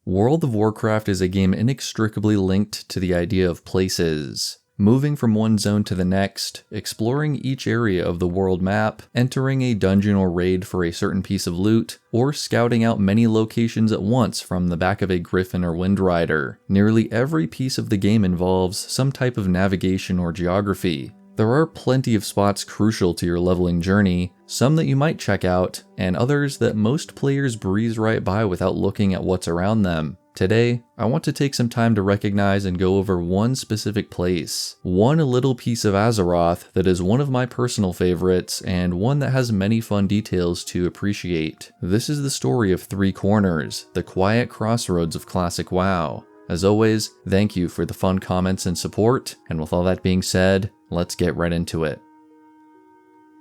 World of Warcraft is a game inextricably linked to the idea of places. Moving from one zone to the next, exploring each area of the world map, entering a dungeon or raid for a certain piece of loot, or scouting out many locations at once from the back of a griffin or windrider. Nearly every piece of the game involves some type of navigation or geography. There are plenty of spots crucial to your leveling journey, some that you might check out, and others that most players breeze right by without looking at what's around them. Today, I want to take some time to recognize and go over one specific place, one little piece of Azeroth that is one of my personal favorites and one that has many fun details to appreciate. This is the story of Three Corners, the quiet crossroads of classic WoW. As always, thank you for the fun comments and support, and with all that being said, let's get right into it.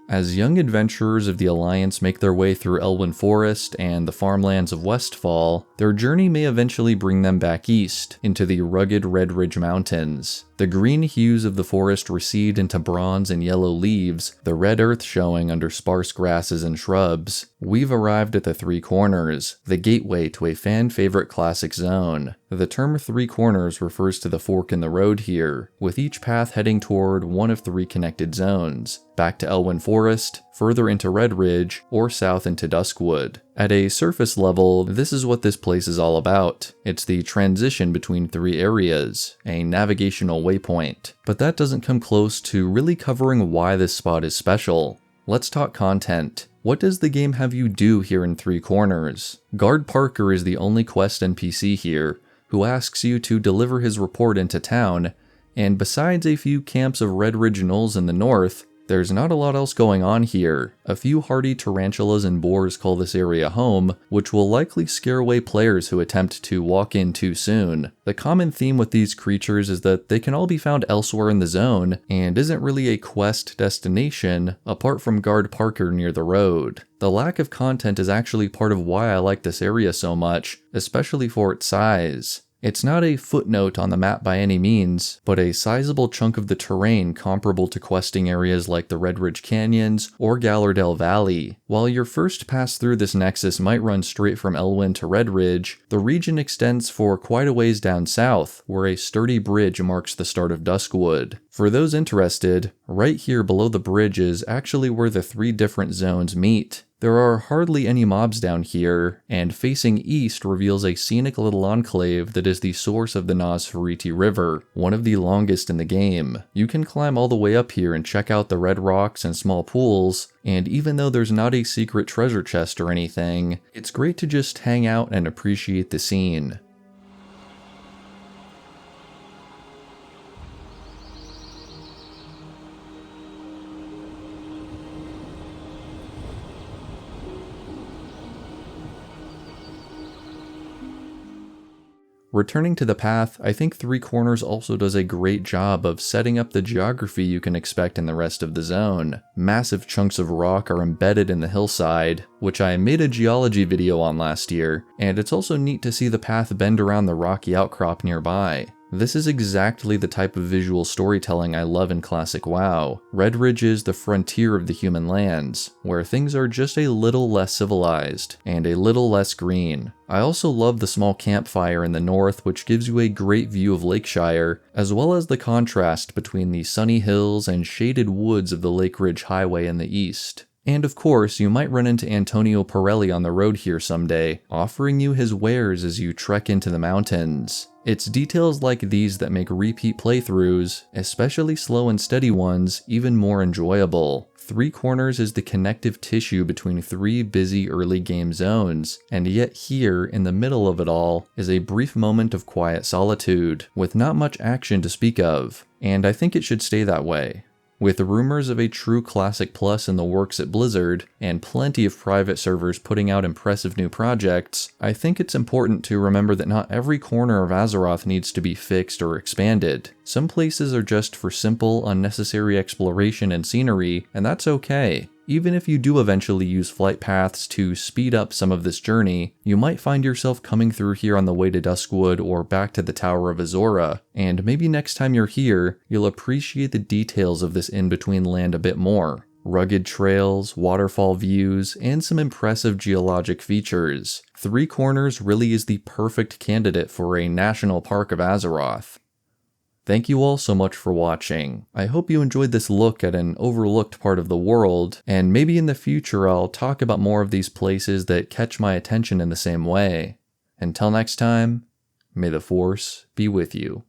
As young adventurers of the Alliance make their way through Elwynn Forest and the farmlands of Westfall, their journey may eventually bring them back east, into the rugged Red Ridge Mountains. The green hues of the forest recede into bronze and yellow leaves, the red earth showing under sparse grasses and shrubs. We've arrived at the Three Corners, the gateway to a fan-favorite classic zone. The term Three Corners refers to the fork in the road here, with each path heading toward one of three connected zones, back to Elwynn Forest, further into Red Ridge, or south into Duskwood. At a surface level, this is what this place is all about. It's the transition between three areas, a navigational waypoint. But that doesn't come close to really covering why this spot is special. Let's talk content. What does the game have you do here in Three Corners? Guard Parker is the only quest NPC here, who asks you to deliver his report into town, and besides a few camps of Red Ridge gnolls in the north, there's not a lot else going on here. A few hardy tarantulas and boars call this area home, which will likely scare away players who attempt to walk in too soon. The common theme with these creatures is that they can all be found elsewhere in the zone, and isn't really a quest destination apart from Guard Parker near the road. The lack of content is actually part of why I like this area so much, especially for its size. It's not a footnote on the map by any means, but a sizable chunk of the terrain comparable to questing areas like the Red Ridge Canyons or Gallardale Valley. While your first pass through this nexus might run straight from Elwynn to Red Ridge, the region extends for quite a ways down south, where a sturdy bridge marks the start of Duskwood. For those interested, right here below the bridge is actually where the three different zones meet. There are hardly any mobs down here, and facing east reveals a scenic little enclave that is the source of the Nosferatu River, one of the longest in the game. You can climb all the way up here and check out the red rocks and small pools, and even though there's not a secret treasure chest or anything, it's great to just hang out and appreciate the scene. Returning to the path, I think Three Corners also does a great job of setting up the geography you can expect in the rest of the zone. Massive chunks of rock are embedded in the hillside, which I made a geology video on last year, and it's also neat to see the path bend around the rocky outcrop nearby. This is exactly the type of visual storytelling I love in classic WoW. Red Ridge is the frontier of the human lands, where things are just a little less civilized, and a little less green. I also love the small campfire in the north, which gives you a great view of Lakeshire, as well as the contrast between the sunny hills and shaded woods of the Lake Ridge Highway in the east. And of course, you might run into Antonio Pirelli on the road here someday, offering you his wares as you trek into the mountains. It's details like these that make repeat playthroughs, especially slow and steady ones, even more enjoyable. Three Corners is the connective tissue between three busy early game zones, and yet here, in the middle of it all, is a brief moment of quiet solitude, with not much action to speak of, and I think it should stay that way. With rumors of a true Classic Plus in the works at Blizzard, and plenty of private servers putting out impressive new projects, I think it's important to remember that not every corner of Azeroth needs to be fixed or expanded. Some places are just for simple, unnecessary exploration and scenery, and that's okay. Even if you do eventually use flight paths to speed up some of this journey, you might find yourself coming through here on the way to Duskwood or back to the Tower of Azora, and maybe next time you're here, you'll appreciate the details of this in-between land a bit more. rugged trails, waterfall views, and some impressive geologic features, Three Corners really is the perfect candidate for a national park of Azeroth. Thank you all so much for watching. I hope you enjoyed this look at an overlooked part of the world, and maybe in the future I'll talk about more of these places that catch my attention in the same way. Until next time, may the Force be with you.